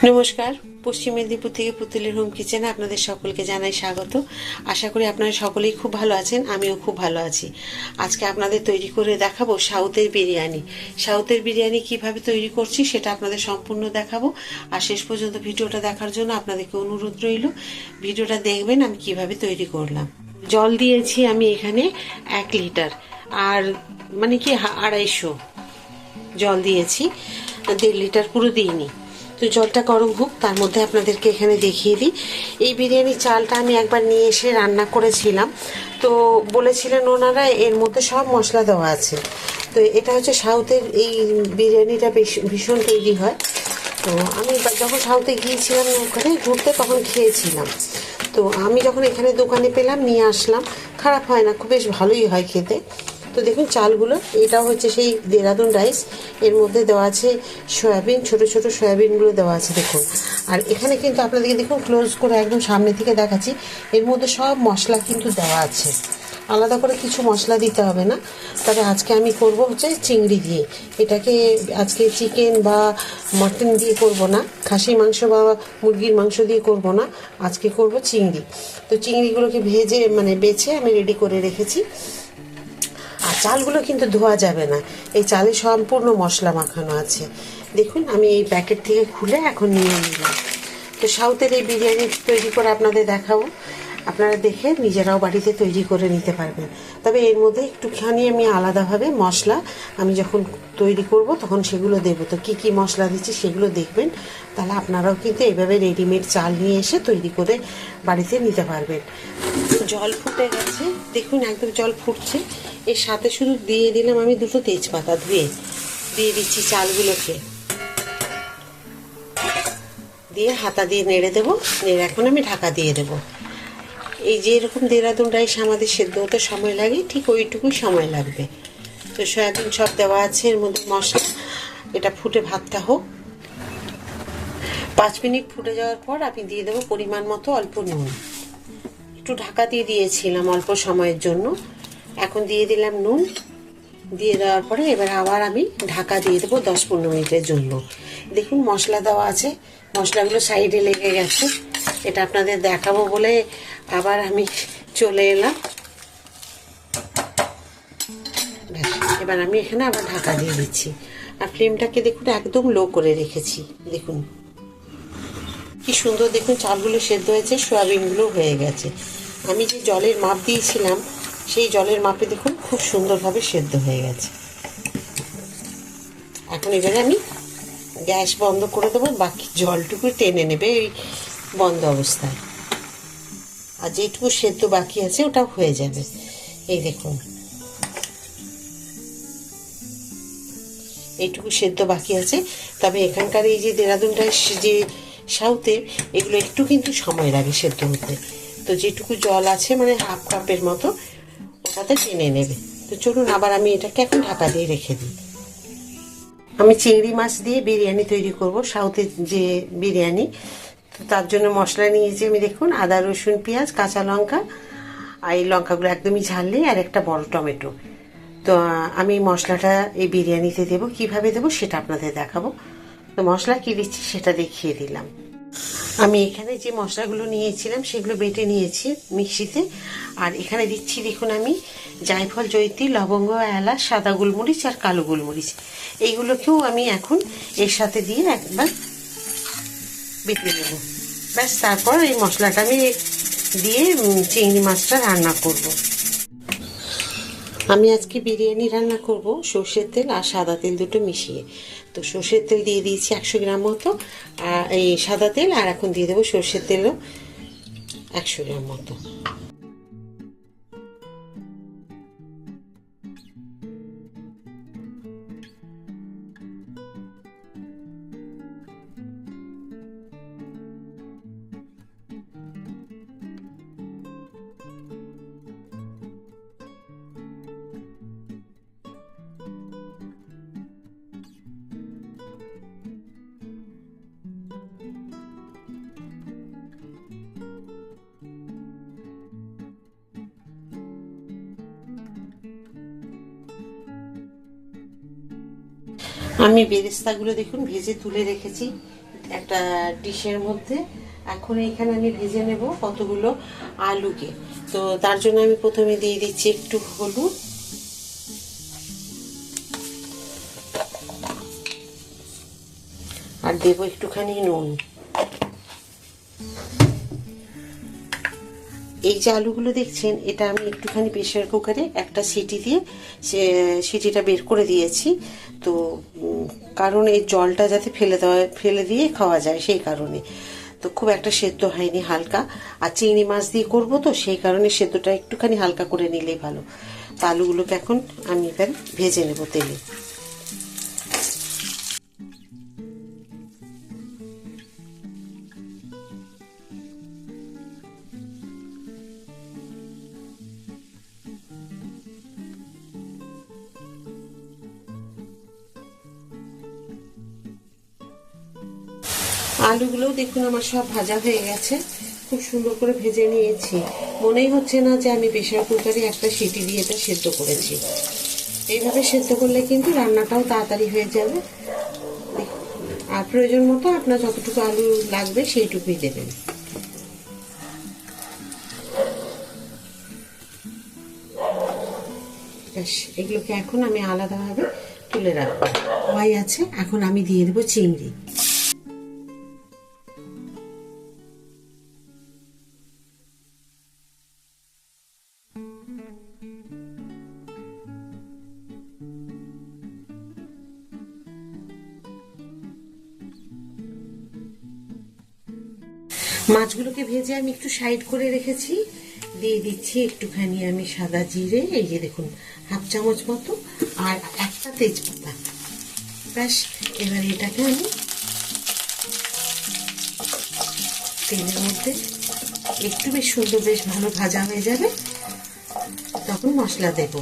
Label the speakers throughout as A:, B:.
A: নমস্কার। পশ্চিম মেদিনীপুর থেকে পুতুলের হোম কিচেনে আপনাদের সকলকে জানাই স্বাগত। আশা করি আপনারা সকলেই খুব ভালো আছেন, আমিও খুব ভালো আছি। আজকে আপনাদের তৈরি করে দেখাবো সাউথের বিরিয়ানি। সাউথের বিরিয়ানি কিভাবে তৈরি করছি সেটা আপনাদের সম্পূর্ণ দেখাবো। আর শেষ পর্যন্ত ভিডিওটা দেখার জন্য আপনাদেরকে অনুরোধ রইল, ভিডিওটা দেখবেন আমি কিভাবে তৈরি করলাম। জল দিয়েছি আমি এখানে 1 লিটার, আর মানে কি 250 জল দিয়েছি, 1.5 লিটার পুরো দিইনি। তো জলটা গরম হোক, তার মধ্যে আপনাদেরকে এখানে দেখিয়ে দিই। এই বিরিয়ানির চালটা আমি একবার নিয়ে এসে রান্না করেছিলাম, তো বলেছিলেন ওনারা এর মধ্যে সব মশলা দেওয়া আছে। তো এটা হচ্ছে সাউথের এই বিরিয়ানিটা ভীষণ তৈরি হয়। তো আমি যখন সাউথে গিয়েছিলাম ওখানে ঘুরতে, তখন খেয়েছিলাম। তো আমি যখন এখানে দোকানে পেলাম নিয়ে আসলাম। খারাপ হয় না, খুব বেশ ভালোই হয় খেতে। তো দেখুন চালগুলো, এটাও হচ্ছে সেই দেরাদুন রাইস। এর মধ্যে দেওয়া আছে সয়াবিন, ছোট ছোট সয়াবিনগুলো দেওয়া আছে দেখুন। আর এখানে কিন্তু আপনাদেরকে দেখুন ক্লোজ করে একদম সামনে থেকে দেখাচ্ছি, এর মধ্যে সব মশলা কিন্তু দেওয়া আছে, আলাদা করে কিছু মশলা দিতে হবে না। তবে আজকে আমি করব হচ্ছে চিংড়ি দিয়ে। এটাকে আজকে চিকেন বা মটন দিয়ে করব না, খাসি মাংস বা মুরগির মাংস দিয়ে করব না, আজকে করব চিংড়ি। তো চিংড়িগুলোকে ভেজে বেছে আমি রেডি করে রেখেছি। আর চালগুলো কিন্তু ধোয়া যাবে না, এই চালে সম্পূর্ণ মশলা মাখানো আছে। দেখুন আমি এই প্যাকেট থেকে খুলে এখন নিয়ে নিলাম। তো সাউথের এই বিরিয়ানি তৈরি করে আপনাদের দেখাবো, আপনারা দেখে নিজেরাও বাড়িতে তৈরি করে নিতে পারবেন। তবে এর মধ্যে একটুখানি আমি আলাদাভাবে মশলা আমি যখন তৈরি করব তখন সেগুলো দেবো। তো কী কী মশলা দিচ্ছি সেগুলো দেখবেন, তাহলে আপনারাও কিন্তু এইভাবে রেডিমেড চাল নিয়ে এসে তৈরি করে বাড়িতে নিতে পারবেন। জল ফুটে গেছে দেখুন, একদম জল ফুটছে। এর সাথে শুধু দিয়ে দিলাম আমি 2টো তেজপাতা, ধুয়ে দিয়ে দিচ্ছি চালগুলোকে, দিয়ে হাতা দিয়ে নেড়ে দেবো। নেড়ে এখন আমি ঢাকা দিয়ে দেবো। এই যে এরকম দেরাদুন রাইস আমাদের সেদ্ধ হতে সময় লাগে, ঠিক ওইটুকুই সময় লাগবে। তো সয়াবিন সব দেওয়া আছে এর মধ্যে মশলা। এটা ফুটে ভাতটা হোক, 5 মিনিট ফুটে যাওয়ার পর আমি দিয়ে দেবো পরিমাণ মতো অল্প নুন। একটু ঢাকা দিয়ে দিয়েছিলাম অল্প সময়ের জন্য, এখন দিয়ে দিলাম নুন। দিয়ে দেওয়ার পরে এবার আবার আমি ঢাকা দিয়ে দেবো 10-15 মিনিটের জন্য। দেখুন মশলা দেওয়া আছে, মশলাগুলো সাইডে লেগে গেছে। এটা আপনাদের দেখাবো বলে আবার আমি চলে এলাম। এবার আমি এখানে আবার ঢাকা দিয়ে দিচ্ছি। আর ফ্লেমটাকে দেখুন একদম লো করে রেখেছি। দেখুন কি সুন্দর, দেখুন চালগুলো সেদ্ধ হয়েছে, সয়াবিনগুলো হয়ে গেছে। আমি যে জলের মাপ দিয়েছিলাম সেই জলের মাপে দেখুন খুব সুন্দরভাবে সেদ্ধ হয়ে গেছে। এখন এবারে আমি গ্যাস বন্ধ করে দেবো, বাকি জলটুকু টেনে নেবে এই বন্ধ অবস্থায়। আর যেটুকু সেদ্ধ বাকি আছে ওটাও হয়ে যাবে। এই দেখুন এইটুকু সেদ্ধ বাকি আছে। তবে এখানকার এই যে দেরাদুন রাইস যে সাউথের, এগুলো একটু কিন্তু সময় লাগে সেদ্ধ হতে। তো যেটুকু জল আছে হাফ কাপের মতো ওটাতে টেনে নেবে। তো চলুন আবার আমি এটাকে এখন ঢাকা দিয়ে রেখে দিই। আমি চিংড়ি মাছ দিয়ে বিরিয়ানি তৈরি করব, সাউথের যে বিরিয়ানি। তো তার জন্য মশলা নিয়েছি আমি দেখুন, আদা রসুন পেঁয়াজ কাঁচা লঙ্কা, আর এই লঙ্কাগুলো একদমই ঝাল নেই, আর একটা বড় টমেটো। তো আমি মশলাটা এই বিরিয়ানিতে দেবো, কিভাবে দেবো সেটা আপনাদের দেখাবো। তো মশলা কী দিচ্ছি সেটা দেখিয়ে দিলাম। আমি এখানে যে মশলাগুলো নিয়েছিলাম সেগুলো বেটে নিয়েছি মিক্সিতে। আর এখানে দিচ্ছি দেখুন আমি জায়ফল, জয়িত্রী, লবঙ্গ, এলাচ, সাদা গোলমরিচ আর কালো গোলমরিচ, এইগুলোকেও আমি এখন এর সাথে দিয়ে একবার বেটে নেব। ব্যাস, তারপর এই মশলাটা আমি দিয়ে চিংড়ি মাছটা রান্না করব। আমি আজকে বিরিয়ানি রান্না করব সর্ষের তেল আর সাদা তেল দুটো মিশিয়ে। তো সর্ষের তেল দিয়ে দিয়েছি 100 গ্রাম মতো, আর এই সাদা তেল, আর এখন দিয়ে দেবো সর্ষের তেলও 100 গ্রাম মতো। আমি বেরেস্তাগুলো দেখুন ভেজে তুলে রেখেছি, একটা ডিশের মধ্যে। এখন এইখানে আমি ভেজে নেব কতগুলো আলুকে। তো তার জন্য আমি প্রথমে দিয়ে দিচ্ছি একটু হলুদ, আর দেবো একটুখানি নুন। এই যে আলুগুলো দেখছেন, এটা আমি একটুখানি প্রেসার কুকারে একটা সিটি দিয়ে সিটিটা বের করে দিয়েছি। তো কারণ এই জলটা যাতে ফেলে দিয়ে খাওয়া যায় সেই কারণে। তো খুব একটা সেদ্ধ হয়নি, হালকা। আর চিংড়ি মাছ দিয়ে করবো তো সেই কারণে সেদ্ধটা একটুখানি হালকা করে নিলেই ভালো। তো আলুগুলোকে এখন আমি এবার ভেজে নেব তেলে। আলুগুলোও দেখুন আমার সব ভাজা হয়ে গেছে, খুব সুন্দর করে ভেজে নিয়েছি। মনেই হচ্ছে না যে আমি প্রেসার কুকারে একটা সিটি দিয়ে এটা সেদ্ধ করেছি। এইভাবে সেদ্ধ করলে কিন্তু রান্নাটাও তাড়াতাড়ি হয়ে যাবে। আর প্রয়োজন মতো আপনার যতটুকু আলু লাগবে সেইটুকুই দেবেন। ব্যাস, এগুলোকে এখন আমি আলাদাভাবে তুলে রাখবো। কড়াই আছে, এখন আমি দিয়ে দেবো চিংড়ি। মাছগুলোকে ভেজে আমি একটু সাইড করে রেখেছি। দিয়ে দিচ্ছি একটুখানি আমি সাদা জিরে, এই যে দেখুন হাফ চামচ মতো, আর একটা তেজপাতা। ব্যাস, এবার এটাকে আমি তেলের মধ্যে একটু বেশ সুন্দর, বেশ ভালো ভাজা হয়ে যাবে, তখন মশলা দেবো।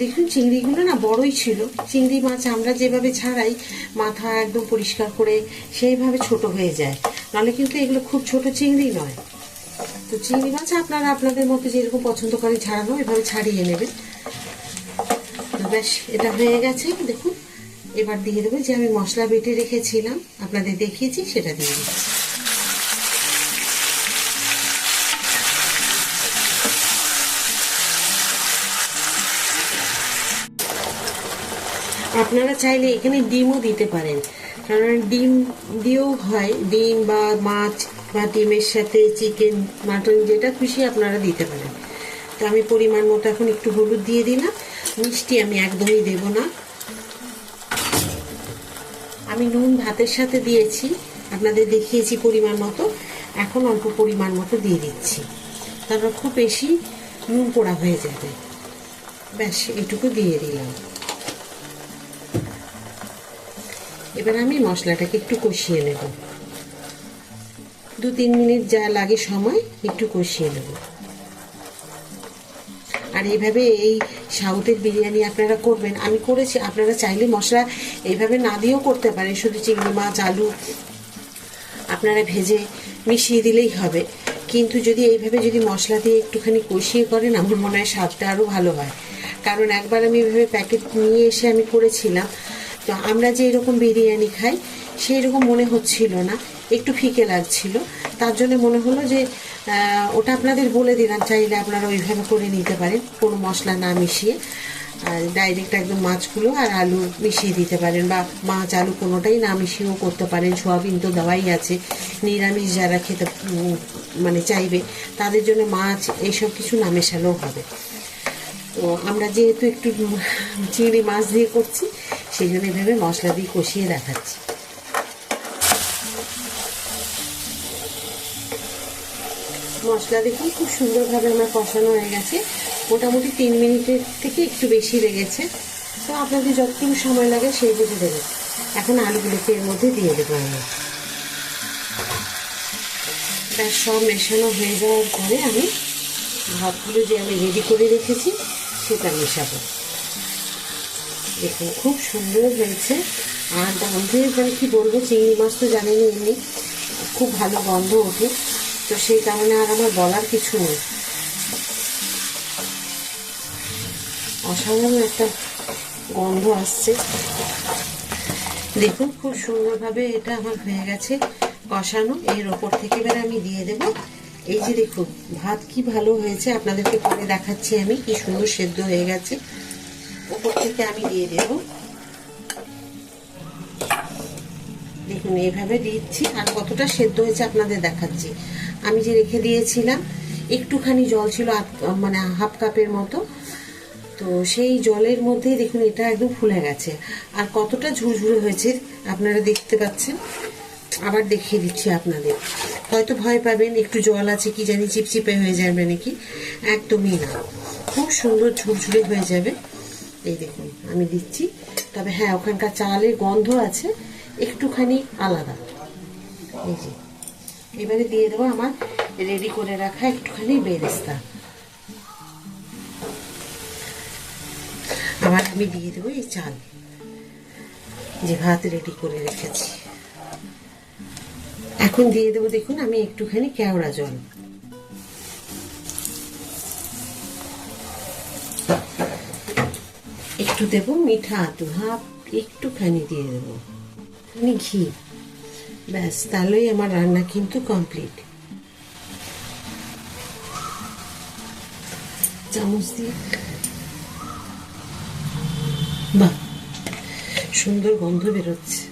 A: দেখুন চিংড়িগুলো না বড়ই ছিল। চিংড়ি মাছ আমরা যেভাবে ছাড়াই মাথা একদম পরিষ্কার করে সেইভাবে ছোট হয়ে যায়, নাহলে কিন্তু এগুলো খুব ছোট চিংড়ি নয়। তো চিংড়ি মাছ আপনারা আপনাদের মতো যেরকম পছন্দ করেন ছাড়ানো, এভাবে ছাড়িয়ে নেবেন। ব্যাস, এটা হয়ে গেছে দেখুন। এবার দিয়ে দেবো যে আমি মশলা বেটে রেখেছিলাম, আপনাদের দেখিয়েছি, সেটা দিয়ে দিচ্ছি। আপনারা চাইলে এখানে ডিমও দিতে পারেন, কারণ ডিম দিয়েও হয়। ডিম বা মাছ বা ডিমের সাথে চিকেন, মাটন, যেটা খুশি আপনারা দিতে পারেন। তো আমি পরিমাণ মতো এখন একটু হলুদ দিয়ে দিলাম। মিষ্টি আমি একদমই দেব না। আমি নুন ভাতের সাথে দিয়েছি, আপনাদের দেখিয়েছি পরিমাণ মতো। এখন অল্প পরিমাণ মতো দিয়ে দিচ্ছি, তারপর খুব বেশি নুন পোড়া হয়ে যাবে। ব্যাস, এটুকু দিয়ে দিলাম। এবার আমি মশলাটাকে একটু কষিয়ে নেব, 2-3 মিনিট যা লাগে সময় একটু কষিয়ে নেব। আর এইভাবে এই সাউথের বিরিয়ানি আপনারা করবেন, আমি করেছি। আপনারা চাইলে মশলা এইভাবে না দিয়েও করতে পারেন, শুধু চিংড়ি মাছ আলু আপনারা ভেজে মিশিয়ে দিলেই হবে। কিন্তু যদি এইভাবে যদি মশলা দিয়ে একটুখানি কষিয়ে করেন, আমার মনে হয় স্বাদটা আরও ভালো হয়। কারণ একবার আমি এইভাবে প্যাকেট নিয়ে এসে আমি করেছিলাম, তো আমরা যে এরকম বিরিয়ানি খাই সেই রকম মনে হচ্ছিল না, একটু ফিকে লাগছিল। তার জন্য মনে হলো যে ওটা আপনাদের বলে দিলাম, চাইলে আপনারা ওইভাবে করে নিতে পারেন, কোনো মশলা না মিশিয়ে। আর ডাইরেক্ট একদম মাছগুলো আর আলু মিশিয়ে দিতে পারেন, বা মাছ আলু কোনোটাই না মিশিয়েও করতে পারেন। সোয়াবিন তো দেওয়াই আছে। নিরামিষ যারা খেতে মানে চাইবে তাদের জন্য মাছ এইসব কিছু না মেশালেও হবে। তো আমরা যেহেতু একটু চিংড়ি মাছ দিয়ে করছি, সেই জন্য এভাবে মশলা দিয়ে কষিয়ে দেখাচ্ছি। মশলা দেখুন খুব সুন্দরভাবে আমার কষানো হয়ে গেছে। মোটামুটি 3 মিনিটের থেকে একটু বেশি লেগেছে। তো আপনাদের যতটুকু সময় লাগে সেই বুঝে দেবেন। এখন আলুগুলোকে এর মধ্যে দিয়ে দেবো আমি। তার সব মেশানো হয়ে যাওয়ার পরে আমি ভাতগুলো যে আমি রেডি করে রেখেছি সেটা মেশাবো। দেখুন খুব সুন্দর হয়েছে। আর গন্ধে মানে কি বলবো, চিংড়ি মাছ তো জানেনি এমনি খুব ভালো গন্ধ ওঠে, তো সেই কারণে আর আমার বলার কিছু নেই। অসাধারণ একটা গন্ধ আসছে। দেখুন খুব সুন্দরভাবে এটা আমার হয়ে গেছে কষানো। এর ওপর থেকে এবার আমি দিয়ে দেব এই যে দেখুন ভাত কি ভালো হয়েছে, আপনাদেরকে পরে দেখাচ্ছি আমি কি সুন্দর সেদ্ধ হয়ে গেছে। ওপর থেকে আমি দিয়ে দেব, দেখুন এইভাবে দিচ্ছি। আর কতটা সেদ্ধ হয়েছে আপনাদের দেখাচ্ছি। আমি যে রেখে দিয়েছিলাম একটুখানি জল ছিল, মানে হাফ কাপের মতো, তো সেই জলের মধ্যেই দেখুন এটা একদম ফুলে গেছে। আর কতটা ঝুরঝুরে হয়েছে আপনারা দেখতে পাচ্ছেন। আবার দেখিয়ে দিচ্ছি আপনাদের, হয়তো ভয় পাবেন একটু জল আছে কি জানি চিপচিপে হয়ে যাবে নাকি, একদমই না, খুব সুন্দর ঝুরঝুরে হয়ে যাবে। এই দেখুন আমি দিচ্ছি, তবে হ্যাঁ ওখানকার চালের গন্ধ আছে একটুখানি আলাদা। এই যে এবারে দিয়ে দেবো আমার রেডি করে রাখা একটুখানি বেরেস্তা। আবার আমি দিয়ে দেবো এই চাল যে ভাত রেডি করে রেখেছি। এখন দিয়ে দেবো দেখুন আমি একটুখানি কেওড়া জল। একটু দেবো মিঠা আতু, হাফ একটুখানি দিয়ে দেবো ঘি। ব্যাস তাহলেই আমার রান্না কিন্তু কমপ্লিট। চামচ দিয়ে, বাহ সুন্দর গন্ধ বেরোচ্ছে।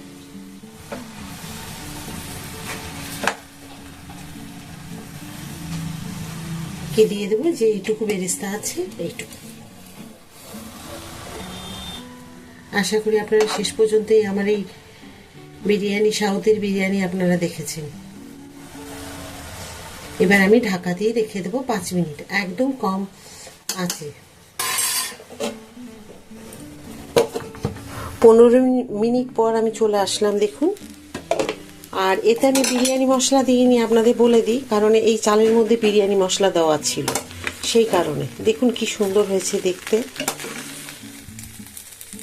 A: কে দিয়ে দেবো যে এইটুকু বেরেস্তা আছে এইটুকু। আশা করি আপনারা শেষ পর্যন্তই আমার এই বিরিয়ানি, সাউথের বিরিয়ানি আপনারা দেখেছেন। এবার আমি ঢাকা দিয়ে রেখে দেবো 5 মিনিট, একদম কম আছে। 15 মিনিট পর আমি চলে আসলাম দেখুন। আর এতে আমি বিরিয়ানি মশলা দিইনি, আপনাদের বলে দিই, কারণ এই চালের মধ্যে বিরিয়ানি মশলা দেওয়া ছিল, সেই কারণে। দেখুন কি সুন্দর হয়েছে দেখতে,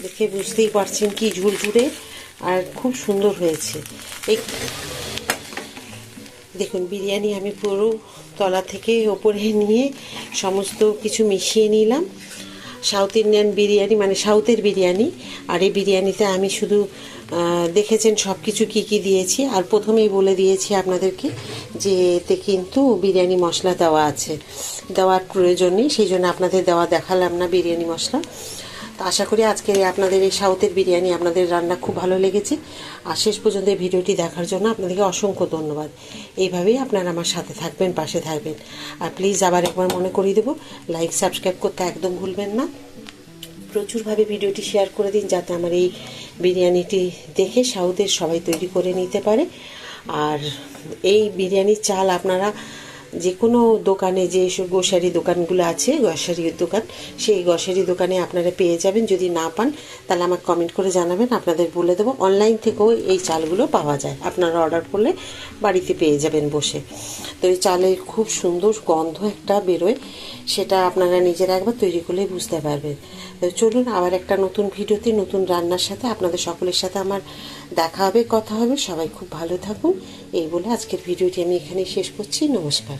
A: দেখে বুঝতেই পারছেন কি ঝুরঝুরে আর খুব সুন্দর হয়েছে। এই দেখুন বিরিয়ানি আমি পুরো তলা থেকে ওপরে নিয়ে সমস্ত কিছু মিশিয়ে নিলাম। সাউথ ইন্ডিয়ান বিরিয়ানি মানে সাউথের বিরিয়ানি। আর এই বিরিয়ানিতে আমি শুধু দেখেছেন সব কিছু কী কী দিয়েছি। আর প্রথমেই বলে দিয়েছি আপনাদেরকে যে এতে কিন্তু বিরিয়ানি মশলা দেওয়া আছে, দেওয়ার প্রয়োজন নেই, সেই জন্য আপনাদের দেখালাম না বিরিয়ানি মশলা। তো আশা করি আজকে আপনাদের এই সাউথের বিরিয়ানি আপনাদের রান্না খুব ভালো লেগেছে। আর শেষ পর্যন্ত এই ভিডিওটি দেখার জন্য আপনাদেরকে অসংখ্য ধন্যবাদ। এইভাবেই আপনারা আমার সাথে থাকবেন, পাশে থাকবেন। আর প্লিজ আবার একবার মনে করিয়ে দেবো, লাইক সাবস্ক্রাইব করতে একদম ভুলবেন না। প্রচুরভাবে ভিডিওটি শেয়ার করে দিন যাতে আমার এই বিরিয়ানিটি দেখে সাউথের সবাই তৈরি করে নিতে পারে। আর এই বিরিয়ানির চাল আপনারা যে কোনো দোকানে, যে গ্রোসারি দোকানগুলো আছে, গ্রোসারির দোকান, সেই গ্রোসারি দোকানে আপনারা পেয়ে যাবেন। যদি না পান তাহলে আমাকে কমেন্ট করে জানাবেন, আপনাদের বলে দেবো। অনলাইন থেকেও এই চালগুলো পাওয়া যায়, আপনারা অর্ডার করলে বাড়িতে পেয়ে যাবেন বসে। তো এই চালের খুব সুন্দর গন্ধ একটা বেরোয়, সেটা আপনারা নিজেরা একবার তৈরি করলে বুঝতে পারবেন। তো চলুন আবার একটা নতুন ভিডিওতে নতুন রান্নার সাথে আপনাদের সকলের সাথে আমার দেখা হবে, কথা হবে। সবাই খুব ভালো থাকুন। এই বলে আজকের ভিডিওটি আমি এখানেই শেষ করছি। নমস্কার।